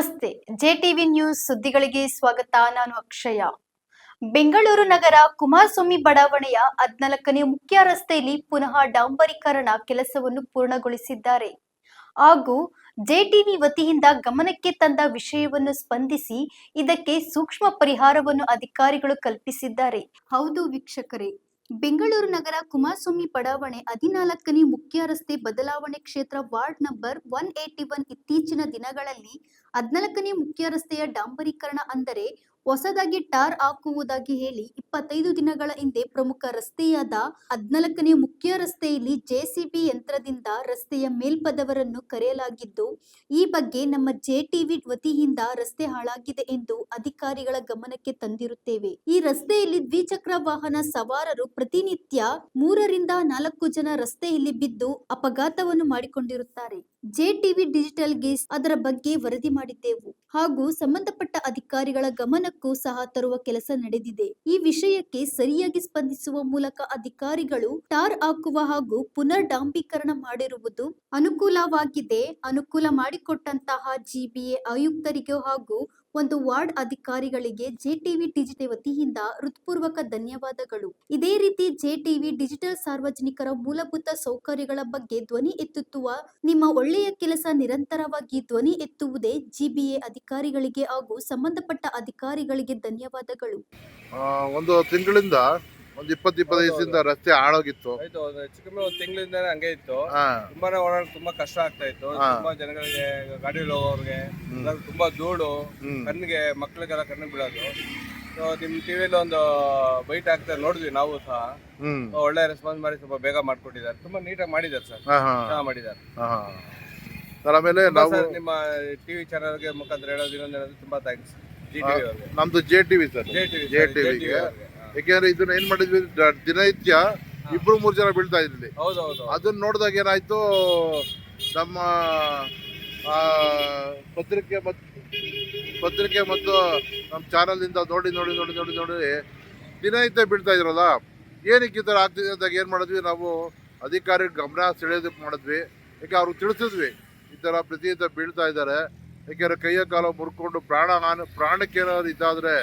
ನಮಸ್ತೆ. JTV news ಸುದ್ದಿಗಳಿಗೆ ಸ್ವಾಗತ. ನಾನು ಅಕ್ಷಯ. ಬೆಂಗಳೂರು ನಗರ ಕುಮಾರಸ್ವಾಮಿ ಬಡಾವಣೆಯ 14ನೇ ಮುಖ್ಯ ರಸ್ತೆಯಲ್ಲಿ ಪುನಃ ಡಾಂಬರೀಕರಣ ಕೆಲಸವನ್ನು ಪೂರ್ಣಗೊಳಿಸಿದ್ದಾರೆ ಹಾಗೂ ಜೆಟಿವಿ ವತಿಯಿಂದ ಗಮನಕ್ಕೆ ತಂದ ವಿಷಯವನ್ನು ಸ್ಪಂದಿಸಿ ಇದಕ್ಕೆ ಸೂಕ್ಷ್ಮ ಪರಿಹಾರವನ್ನು ಅಧಿಕಾರಿಗಳು ಕಲ್ಪಿಸಿದ್ದಾರೆ. ಹೌದು ವೀಕ್ಷಕರೇ, ಬೆಂಗಳೂರು ನಗರ ಕುಮಾರಸ್ವಾಮಿ ಬಡಾವಣೆ 14ನೇ ಮುಖ್ಯ ರಸ್ತೆ ಬದಲಾವಣೆ ಕ್ಷೇತ್ರ ವಾರ್ಡ್ ನಂಬರ್ 181 ಇತ್ತೀಚಿನ ದಿನಗಳಲ್ಲಿ 14ನೇ ಮುಖ್ಯ ರಸ್ತೆಯ ಡಾಂಬರೀಕರಣ ಅಂದರೆ ಹೊಸದಾಗಿ ಟಾರ್ ಹಾಕುವುದಾಗಿ ಹೇಳಿ 25 ದಿನಗಳ ಹಿಂದೆ ಪ್ರಮುಖ ರಸ್ತೆಯಾದ 14ನೇ ಮುಖ್ಯ ರಸ್ತೆಯಲ್ಲಿ ಜೆಸಿಬಿ ಯಂತ್ರದಿಂದ ರಸ್ತೆಯ ಮೇಲ್ಪದರವನ್ನು ಕರೆಯಲಾಗಿದ್ದು, ಈ ಬಗ್ಗೆ ನಮ್ಮ ಜೆಟಿವಿ ವತಿಯಿಂದ ರಸ್ತೆ ಹಾಳಾಗಿದೆ ಎಂದು ಅಧಿಕಾರಿಗಳ ಗಮನಕ್ಕೆ ತಂದಿರುತ್ತೇವೆ. ಈ ರಸ್ತೆಯಲ್ಲಿ ದ್ವಿಚಕ್ರ ವಾಹನ ಸವಾರರು ಪ್ರತಿನಿತ್ಯ 3 ರಿಂದ 4 ಜನ ರಸ್ತೆಯಲ್ಲಿ ಬಿದ್ದು ಅಪಘಾತವನ್ನು ಮಾಡಿಕೊಂಡಿರುತ್ತಾರೆ. ಜೆಟಿವಿ ಡಿಜಿಟಲ್ಗೆ ಅದರ ಬಗ್ಗೆ ವರದಿ ಮಾಡಿದ್ದೆವು ಹಾಗೂ ಸಂಬಂಧಪಟ್ಟ ಅಧಿಕಾರಿಗಳ ಗಮನಕ್ಕೂ ಸಹ ತರುವ ಕೆಲಸ ನಡೆದಿದೆ. ಈ ವಿಷಯಕ್ಕೆ ಸರಿಯಾಗಿ ಸ್ಪಂದಿಸುವ ಮೂಲಕ ಅಧಿಕಾರಿಗಳು ಟಾರ್ ಹಾಕುವ ಹಾಗೂ ಪುನರ್ ಡಾಂಬರೀಕರಣ ಮಾಡಿರುವುದು ಅನುಕೂಲವಾಗಿದೆ. ಅನುಕೂಲ ಮಾಡಿಕೊಟ್ಟಂತಹ ಜಿಬಿಎ ಆಯುಕ್ತರಿಗೂ ಹಾಗೂ ಒಂದು ವಾರ್ಡ್ ಅಧಿಕಾರಿಗಳಿಗೆ ಜೆಟಿವಿ ಡಿಜಿಟಲ್ ವತಿಯಿಂದ ಹೃತ್ಪೂರ್ವಕ ಧನ್ಯವಾದಗಳು. ಇದೇ ರೀತಿ ಜೆಟಿವಿ ಡಿಜಿಟಲ್ ಸಾರ್ವಜನಿಕರ ಮೂಲಭೂತ ಸೌಕರ್ಯಗಳ ಬಗ್ಗೆ ಧ್ವನಿ ಎತ್ತುವ ನಿಮ್ಮ ಒಳ್ಳೆಯ ಕೆಲಸ ನಿರಂತರವಾಗಿ ಧ್ವನಿ ಎತ್ತುವುದೇ ಜಿಬಿಎ ಅಧಿಕಾರಿಗಳಿಗೆ ಹಾಗೂ ಸಂಬಂಧಪಟ್ಟ ಅಧಿಕಾರಿಗಳಿಗೆ ಧನ್ಯವಾದಗಳು. ಒಂದು ತಿಂಗಳಿಂದ ಒಂದು 20-25 ದಿವಸದಿಂದ ರಸ್ತೆ ಹಾಳಾಗಿತ್ತು. ಹೆಚ್ಚು ಕಮ್ಮಿ ಒಂದು ತಿಂಗಳಿಂದ ಹಂಗೆ ಇತ್ತು. ತುಂಬಾನೇ ಓಡಾಡೋಕೆ ತುಂಬಾ ಕಷ್ಟ ಆಗ್ತಾ ಇತ್ತು. ತುಂಬಾ ಜನಗಳಿಗೆ, ಗಾಡಿ ಹೋಗೋರಿಗೆ ತುಂಬಾ ಧೂಳು, ಕಣ್ಣಿಗೆ, ಮಕ್ಳಿಗೆಲ್ಲ ಕಣ್ಣಿಗೆ ಬೀಳೋದು. ಸೊ ನಿಮ್ ಟಿವಿಯಲ್ಲಿ ಒಂದು ಬೈಟ್ ಆಗ್ತಾ ನೋಡಿದ್ವಿ ನಾವು ಸಹ. ಒಳ್ಳೆ ರೆಸ್ಪಾನ್ಸ್ ಮಾಡಿ ಸ್ವಲ್ಪ ಬೇಗ ಮಾಡ್ಕೊಟ್ಟಿದ್ದಾರೆ. ತುಂಬಾ ನೀಟಾಗಿ ಮಾಡಿದ್ದಾರೆ ಸರ್, ಚೆನ್ನಾಗಿ ಮಾಡಿದ್ದಾರೆ. ಆಮೇಲೆ ನಾವು ನಿಮ್ಮ ಟಿವಿ ಚಾನಲ್ಗೆ ಮುಖಾಂತರ ಹೇಳೋದು ತುಂಬಾ ಥ್ಯಾಂಕ್ಸ್. ನಮ್ದು ಜೆಟಿವಿ ಸರ್, ಜೆಟಿವಿಗೆ. ಯಾಕೆಂದ್ರೆ ಇದನ್ನ ಏನ್ ಮಾಡಿದ್ವಿ, ದಿನನಿತ್ಯ 2-3 ಜನ ಬೀಳ್ತಾ ಇದ್ವಿ. ಅದನ್ನ ನೋಡಿದಾಗ ಏನಾಯ್ತು, ನಮ್ಮ ಪತ್ರಿಕೆ ಮತ್ತು ನಮ್ಮ ಚಾನಲ್ ಇಂದ ನೋಡಿ ದಿನನಿತ್ಯ ಬೀಳ್ತಾ ಇದ್ರಲ್ಲ, ಏನಕ್ಕೆ ಈ ಥರ ಆಗ್ತಿದೆ ಅಂದಾಗ ಏನ್ ಮಾಡಿದ್ವಿ, ನಾವು ಅಧಿಕಾರಿ ಗಮನ ಸೆಳೆಯೋದಕ್ಕೆ ಮಾಡಿದ್ವಿ. ಯಾಕೆ ಅವ್ರಿಗೆ ತಿಳಿಸಿದ್ವಿ, ಈ ಥರ ಪ್ರತಿನಿತ್ಯ ಬೀಳ್ತಾ ಇದ್ದಾರೆ. ಯಾಕೆಂದ್ರೆ ಕೈಯ ಕಾಲ ಮುರ್ಕೊಂಡು ಪ್ರಾಣಕ್ಕೆ ಏನಾದ್ರು ಇದಾದ್ರೆ,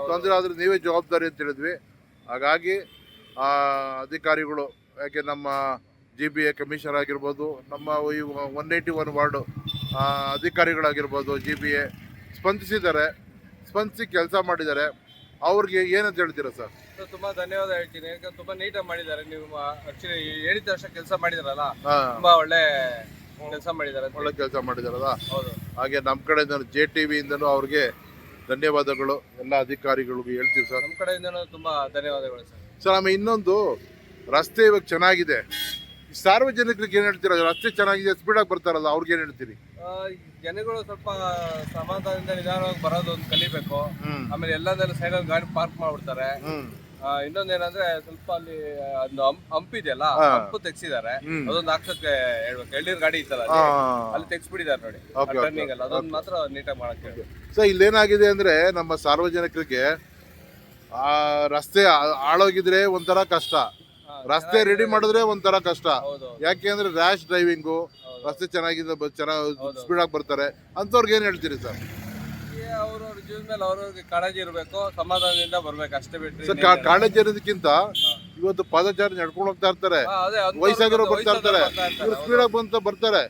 ತೊಂದರೆ ಆದ್ರೆ ನೀವೇ ಜವಾಬ್ದಾರಿ ಅಂತ ಹೇಳಿದ್ವಿ. ಹಾಗಾಗಿ ಅಧಿಕಾರಿಗಳು, ಯಾಕೆ ನಮ್ಮ ಜಿಬಿಎ ಕಮಿಷನರ್ ಆಗಿರ್ಬೋದು, ನಮ್ಮ ಈ 181 ವಾರ್ಡು ಅಧಿಕಾರಿಗಳಾಗಿರ್ಬೋದು, ಜಿಬಿಎ ಸ್ಪಂದಿಸಿ ಕೆಲಸ ಮಾಡಿದ್ದಾರೆ. ಅವ್ರಿಗೆ ಏನಂತ ಹೇಳ್ತೀರಾ ಸರ್? ತುಂಬಾ ಧನ್ಯವಾದ ಹೇಳ್ತೀನಿ. ಯಾಕಂದ್ರೆ ತುಂಬಾ ನೀಟಾಗಿ ಮಾಡಿದ್ದಾರೆ. ನೀವು ಆಕ್ಚುಲಿ ಹೇಳಿದ ತಕ್ಷಣ ಕೆಲಸ ಮಾಡಿದಾರಲ್ಲ, ತುಂಬಾ ಒಳ್ಳೆ ಕೆಲಸ ಮಾಡಿದಾರಲ್ಲ. ಹಾಗೆ ನಮ್ಮ ಕಡೆಯಿಂದ ಜೆಟಿವಿ ಇಂದನೂ ಅವ್ರಿಗೆ ಧನ್ಯವಾದಗಳು. ಎಲ್ಲ ಅಧಿಕಾರಿಗಳಿಗೂ ಹೇಳ್ತೀವಿ ಸರ್, ನಮ್ಮ ಕಡೆಯಿಂದ ತುಂಬಾ ಧನ್ಯವಾದಗಳು ಸರ್. ಸರ್, ಆಮೇಲೆ ಇನ್ನೊಂದು, ರಸ್ತೆ ಇವಾಗ ಚೆನ್ನಾಗಿದೆ, ಸಾರ್ವಜನಿಕರಿಗೆ ಏನ್ ಹೇಳ್ತೀರಾ? ರಸ್ತೆ ಚೆನ್ನಾಗಿದೆ, ಸ್ಪೀಡಾಗಿ ಬರ್ತಾರಲ್ಲ, ಅವ್ರಿಗೆ ಏನ್ ಹೇಳ್ತೀರಿ? ಜನಗಳು ಸ್ವಲ್ಪ ಸಮಾಧಾನದಿಂದ ನಿಧಾನವಾಗಿ ಬರೋದು ಒಂದು ಕಲಿಬೇಕು. ಆಮೇಲೆ ಎಲ್ಲದಲ್ಲೂ ಸೈಡಲ್ಲಿ ಗಾಡಿ ಪಾರ್ಕ್ ಮಾಡ್ಬಿಡ್ತಾರೆ. ಇನ್ನೊಂದೇನಂದ್ರೆ ಸ್ವಲ್ಪ ಅಲ್ಲಿ ಒಂದು ಹಂಪ್ ಇದೆಯಲ್ಲ, ಹಂಪು ತೆಗ್ಸಿದ್ದಾರೆ. ಅದೊಂದು ಹಾಕ್ಸಕ್ಕೆ ಹೇಳ್ಬೇಕು. ಎಳ್ನೀರ್ ಗಾಡಿ ಇತ್ತಲ್ಲ, ಅಲ್ಲಿ ತೆಗ್ಸ್ಬಿಟ್ಟಿದ್ದಾರೆ ನೋಡಿ, ಟರ್ನಿಂಗ್ ಅಲ್ಲ. ಅದೊಂದು ಮಾತ್ರ ನೀಟಾಗಿ ಮಾಡಕ್ಕೆ ಹೇಳಿ. ಸೊ ಇಲ್ಲೇನಾಗಿದೆ ಅಂದ್ರೆ, ನಮ್ಮ ಸಾರ್ವಜನಿಕರಿಗೆ ರಸ್ತೆ ಹಾಳೋಗಿದ್ರೆ ಒಂಥರ ಕಷ್ಟ, ರಸ್ತೆ ರೆಡಿ ಮಾಡಿದ್ರೆ ಒಂಥರ ಕಷ್ಟ. ಯಾಕೆ ಅಂದ್ರೆ ರ್ಯಾಶ್ ಡ್ರೈವಿಂಗು, ರಸ್ತೆ ಚೆನ್ನಾಗಿದೆ, ಸ್ಪೀಡಾಗಿ ಬರ್ತಾರೆ. ಅಂತವ್ರಿಗೆ ಏನ್ ಹೇಳ್ತೀರಿ ಸರ್? ಅವ್ರವ್ರ ಜೀವನ ಮೇಲೆ ಅವ್ರವ್ರಿಗೆ ಕಾಳಜಿ ಇರಬೇಕು, ಸಮಾಧಾನದಿಂದ ಬರ್ಬೇಕು, ಅಷ್ಟೇ ಬಿಟ್ರೆ. ಕಾಳಜಿ ಇರೋದಕ್ಕಿಂತ ಇವತ್ತು ಪಾದಚಾರಿ ನಡ್ಕೊಂಡು ಹೋಗ್ತಾ ಇರ್ತಾರೆ, ವಯಸ್ಸಾಗಿರೋ ಬರ್ತಾ ಇರ್ತಾರೆ, ಇವ್ರು ಸ್ಪೀಡಾಗಿ ಬರ್ತಾರೆ.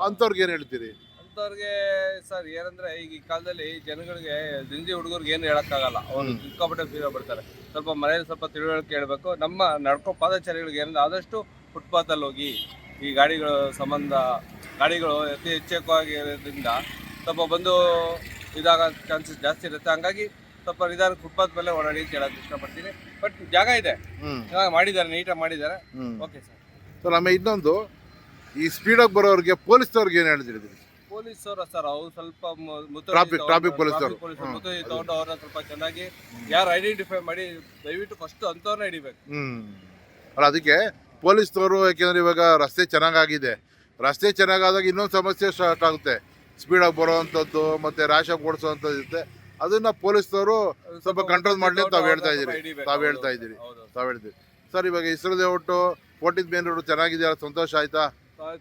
ಅಂತವ್ರಿಗೆ ಏನ್ ಹೇಳ್ತೀರಿ? ಅಂತವ್ರಿಗೆ ಸರ್ ಏನಂದ್ರೆ, ಈಗ ಈ ಕಾಲದಲ್ಲಿ ಜನಗಳಿಗೆ, ಜಿಂಜಿ ಹುಡುಗರಿಗೆ ಏನು ಹೇಳಕ್ಕಾಗಲ್ಲ. ಅವ್ರು ಸಿಕ್ಕಾಪಟ್ಟೆ ಸ್ಪೀಡ್ ಬರ್ತಾರೆ. ಸ್ವಲ್ಪ ಮನೆಯಲ್ಲಿ ಸ್ವಲ್ಪ ತಿಳುವಳಿಕೆ ಹೇಳ್ಬೇಕು. ನಮ್ಮ ನಡ್ಕೊ ಪಾದಚಾರಿಗಳಿಗೆ ಏನಂದ್ರೆ, ಆದಷ್ಟು ಫುಟ್ಪಾತ್ ಅಲ್ಲಿ ಹೋಗಿ, ಈ ಗಾಡಿಗಳು ಅತಿ ಹೆಚ್ಚಾಗಿರೋದ್ರಿಂದ ಸ್ವಲ್ಪ ಬಂದು ಇದಾಗ ಚಾನ್ಸಸ್ ಜಾಸ್ತಿ ಇರುತ್ತೆ. ಹಂಗಾಗಿ ಸ್ವಲ್ಪ ನಿಧಾನ ಫುಟ್ಪಾತ್ ಮೇಲೆ ಓಡಾಡಿ ಅಂತ ಹೇಳಕ್ ಇಷ್ಟಪಡ್ತೀನಿ. ಬಟ್ ಜಾಗ ಇದೆ, ಮಾಡಿದ್ದಾರೆ, ನೀಟಾಗಿ ಮಾಡಿದ್ದಾರೆ. Okay sir. ಸರ್, ಆಮೇಲೆ ಇನ್ನೊಂದು, ಈ ಸ್ಪೀಡಾಗಿ ಬರೋರಿಗೆ ಪೊಲೀಸ್ನವ್ರಿಗೆ ಏನು ಹೇಳ್ತಿದ್ದೀರಿ? ಪೊಲೀಸರು ಸರ್, ಅವ್ರು ಸ್ವಲ್ಪ ಟ್ರಾಫಿಕ್ ಪೊಲೀಸರು ತಗೊಂಡು ಅವ್ರನ್ನ ಸ್ವಲ್ಪ ಚೆನ್ನಾಗಿ ಯಾರು ಐಡೆಂಟಿಫೈ ಮಾಡಿ ದಯವಿಟ್ಟು ಫಸ್ಟ್ ಅಂತವ್ರನ್ನ ಹಿಡಿಬೇಕು. ಅಲ್ಲ, ಅದಕ್ಕೆ ಪೊಲೀಸ್ನವರು, ಯಾಕೆಂದ್ರೆ ಇವಾಗ ರಸ್ತೆ ಚೆನ್ನಾಗಾಗಿದೆ, ರಸ್ತೆ ಚೆನ್ನಾಗಾದಾಗ ಇನ್ನೊಂದು ಸಮಸ್ಯೆ ಸ್ಟಾರ್ಟ್ ಆಗುತ್ತೆ. ಸ್ಪೀಡಾಗಿ ಬರೋವಂಥದ್ದು ಮತ್ತೆ ರ್ಯಾಶಾಗಿ ಓಡಿಸೋವಂಥದ್ದು ಇರುತ್ತೆ. ಅದನ್ನ ಪೊಲೀಸ್ನವರು ಸ್ವಲ್ಪ ಕಂಟ್ರೋಲ್ ಮಾಡಲಿ ಅಂತ ತಾವು ಹೇಳ್ತಾ ಇದ್ದೀರಿ. ಸರ್, ಇವಾಗ ISRO layout 14th main road ಚೆನ್ನಾಗಿದೆಯಲ್ಲ, ಸಂತೋಷ ಆಯ್ತಾ?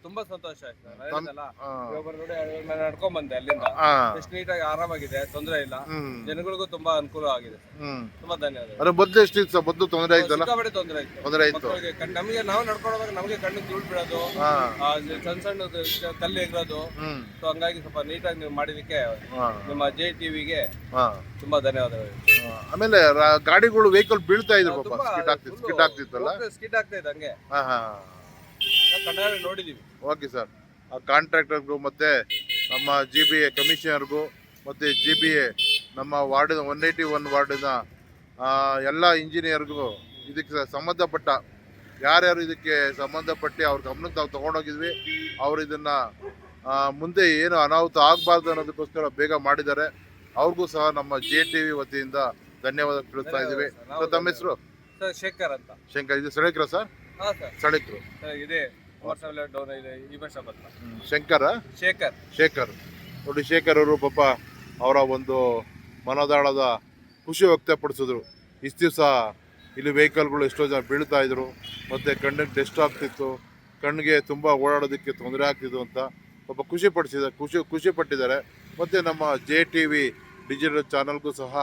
ತುಂಬಾ ಸಂತೋಷ ಆಯ್ತು ಸರ್. ತಮ್- ಹೇಳಿದ್ನಲ್ಲ, ಆ, ಇವಾಗ ನೋಡಿ ಮೇಲೆ ನಡ್ಕೊಂಡ್ ಬಂದೆ ಅಲ್ಲಿಂದ. ಆ, ಎಷ್ಟು ನೀಟಾಗಿ ಆರಾಮಾಗಿದೆ, ತೊಂದರೆ ಇಲ್ಲ. ಹ್ಮ್ ಜನಗಳಿಗೂ ತುಂಬಾ ಅನುಕೂಲ ಆಗಿದೆ ಸರ್. ಹ್ಮ್ ತುಂಬಾ ಧನ್ಯವಾದಗಳು. ಅರೆ ಮೊದ್ಲು ಎಷ್ಟಿತ್ತು ಸರ್? ಮೊದ್ಲು ತೊಂದರೆ ಆಯ್ತಲ್ಲ? ಸಿಕ್ಕಾಪಟ್ಟೆ ತೊಂದರೆ ಆಯ್ತು ತೊಂದರೆ ಆಯ್ತು. ಮಕ್ಕಳಿಗೆ. ನಮಗೆ ನಾವು ನಡ್ಕೊಂಡೋದಾಗ ನಮಗೆ ಕಣ್ಣಿಗೆ ಧೂಳು ಬೀಳೋದು, ಹಾ ಸಣ್ಣ ಸಣ್ಣ ಕಲ್ಲು ಎಗರೋದು. ಹ್ಮ್ ಸೊ ಹಂಗಾಗಿ ಸ್ವಲ್ಪ ನೀಟಾಗಿ ನೀವು ಮಾಡಿದಕ್ಕೆ ಹಾ ನಿಮ್ಮ ಜೆ ಟಿವಿಗೆ ಹಾ ತುಂಬಾ ಧನ್ಯವಾದಗಳು. ಆಮೇಲೆ ಗಾಡಿಗಳು ವೆಹಿಕಲ್ ಬೀಳ್ತಾ ಇದ್ರು ಪಾಪ, ತುಂಬಾ ಸ್ಕಿಟ್ ಆಗ್ತಿತ್ತಲ್ಲ? ಸ್ಕಿಟ್ ಆಗ್ತಾ ಇದೆ ಹಂಗೆ. ಹಾ ಹಾ ನಾವು ಕಣ್ಣಾರೆ ನೋಡಿದೀವಿ. Okay sir. ಆ ಕಾಂಟ್ರಾಕ್ಟರ್ಗೂ ಮತ್ತೆ ನಮ್ಮ GBA ಕಮಿಷನರ್ಗೂ ಮತ್ತೆ GBA ನಮ್ಮ ವಾರ್ಡಿನ 181 ವಾರ್ಡಿನ ಎಲ್ಲ ಇಂಜಿನಿಯರ್ಗೂ ಇದಕ್ಕೆ ಸಂಬಂಧಪಟ್ಟ ಯಾರ್ಯಾರು ಇದಕ್ಕೆ ಸಂಬಂಧಪಟ್ಟು ಅವ್ರ ಗಮನಕ್ಕೆ ನಾವು ತೊಗೊಂಡೋಗಿದ್ವಿ. ಅವ್ರು ಇದನ್ನು ಮುಂದೆ ಏನು ಅನಾಹುತ ಆಗಬಾರ್ದು ಅನ್ನೋದಕ್ಕೋಸ್ಕರ ಬೇಗ ಮಾಡಿದ್ದಾರೆ. ಅವ್ರಿಗೂ ಸಹ ನಮ್ಮ JTV ವತಿಯಿಂದ ಧನ್ಯವಾದ ತಿಳಿಸ್ತಾ ಇದ್ದೀವಿ. ನಾವು ತಮ್ಮ ಹೆಸರು? ಸರ್ ಶೇಖರ್ ಅಂತ. ಶಂಕರ್. ಇದು ಸಳಿಕ್ರ ಸರ್? ಹಾ ಸರ್. ಸಳಿಕ್ರು. ಸರ್ ಇದೆ ಕುಮಾರಸ್ವಾಮಿ ಡೌನ್ ಇದೆ ಈ ವರ್ಷ ಬಂತ. ಶಂಕರ? ಶೇಖರ್. ಶೇಖರ್. ನೋಡಿ, ಶೇಖರ್ ಅವರು ಪಾಪ ಅವರ ಒಂದು ಮನದಾಳದ ಖುಷಿ ವ್ಯಕ್ತಪಡಿಸಿದ್ರು. ಇಷ್ಟು ದಿವಸ ಇಲ್ಲಿ ವೆಹಿಕಲ್ಗಳು ಎಷ್ಟೋ ಜನ ಬೀಳ್ತಾ ಇದ್ರು, ಮತ್ತು ಕಣ್ಣಿಗೆ ಡಸ್ಟ್ ಆಗ್ತಿತ್ತು, ಕಣ್ಣಿಗೆ ತುಂಬ ಓಡಾಡೋದಕ್ಕೆ ತೊಂದರೆ ಆಗ್ತಿತ್ತು ಅಂತ ಪಾಪ ಖುಷಿ ಪಟ್ಟಿದ್ದಾರೆ. ಮತ್ತು ನಮ್ಮ JTV ಡಿಜಿಟಲ್ ಚಾನಲ್ಗೂ ಸಹ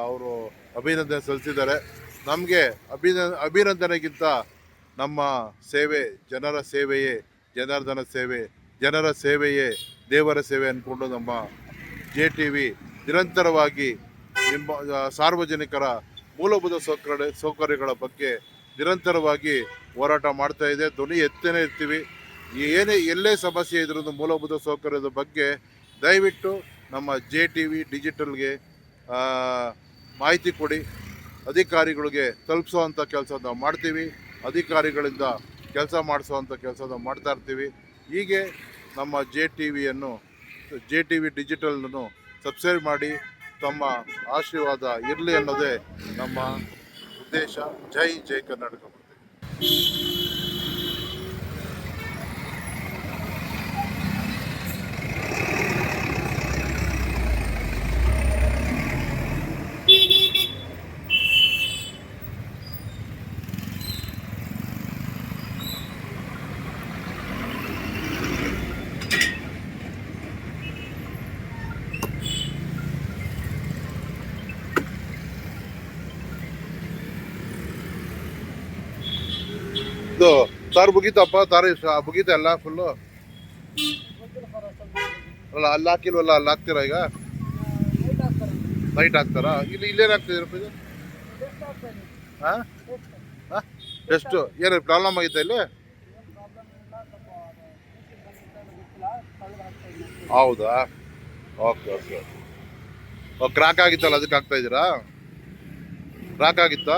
ಅವರು ಅಭಿನಂದನೆ ಸಲ್ಲಿಸಿದ್ದಾರೆ. ನಮಗೆ ಅಭಿನಂದನೆಗಿಂತ ನಮ್ಮ ಸೇವೆ, ಜನರ ಸೇವೆಯೇ ಜನಾರ್ದನ ಸೇವೆ, ಜನರ ಸೇವೆಯೇ ದೇವರ ಸೇವೆ ಅಂದ್ಕೊಂಡು ನಮ್ಮ JTV ನಿರಂತರವಾಗಿ ನಿಮ್ಮ ಸಾರ್ವಜನಿಕರ ಮೂಲಭೂತ ಸೌಕರ್ಯಗಳ ಬಗ್ಗೆ ನಿರಂತರವಾಗಿ ಹೋರಾಟ ಮಾಡ್ತಾ ಇದೆ. ಧ್ವನಿ ಎತ್ತನೇ ಇರ್ತೀವಿ. ಎಲ್ಲೇ ಸಮಸ್ಯೆ ಇದ್ರೂ ಮೂಲಭೂತ ಸೌಕರ್ಯದ ಬಗ್ಗೆ ದಯವಿಟ್ಟು ನಮ್ಮ JTV ಡಿಜಿಟಲ್ಗೆ ಮಾಹಿತಿ ಕೊಡಿ. ಅಧಿಕಾರಿಗಳಿಗೆ ತಲುಪಿಸೋವಂಥ ಕೆಲಸ ನಾವು ಮಾಡ್ತೀವಿ. ಅಧಿಕಾರಿಗಳಿಂದ ಕೆಲಸ ಮಾಡಿಸೋವಂಥ ಕೆಲಸ ನಾವು ಮಾಡ್ತಾ ಇರ್ತೀವಿ. ಹೀಗೆ ನಮ್ಮ JTV ಡಿಜಿಟಲ್ನನ್ನು ಸಬ್ಸ್ಕ್ರೈಬ್ ಮಾಡಿ ತಮ್ಮ ಆಶೀರ್ವಾದ ಇರಲಿ ಅನ್ನೋದೇ ನಮ್ಮ ಉದ್ದೇಶ. ಜೈ ಕರ್ನಾಟಕ. ಇದು ತಾರು ಮುಗೀತಪ್ಪ? ತಾರು ಮುಗೀತಾ ಎಲ್ಲ ಫುಲ್ಲು? ಅಲ್ಲ ಅಲ್ಲಿ ಹಾಕಿಲ್ವಲ್ಲ, ಅಲ್ಲಿ ಹಾಕ್ತೀರಾ ಈಗ? ನೈಟ್ ಹಾಕ್ತಾರಾ? ಇಲ್ಲೇನು ಹಾಕ್ತಿದ್ದೀರಪ್ಪ ಇದು? ಹಾಂ ಹಾಂ ಎಷ್ಟು ಏನು ಪ್ರಾಬ್ಲಮ್ ಆಗೈತೆ ಇಲ್ಲಿ? ಹೌದಾ? ಓಕೆ. ಕ್ರಾಕ್ ಆಗಿತ್ತಲ್ಲ, ಅದಕ್ಕೆ ಹಾಕ್ತಾ ಇದ್ದೀರಾ? ಕ್ರಾಕ್ ಆಗಿತ್ತಾ?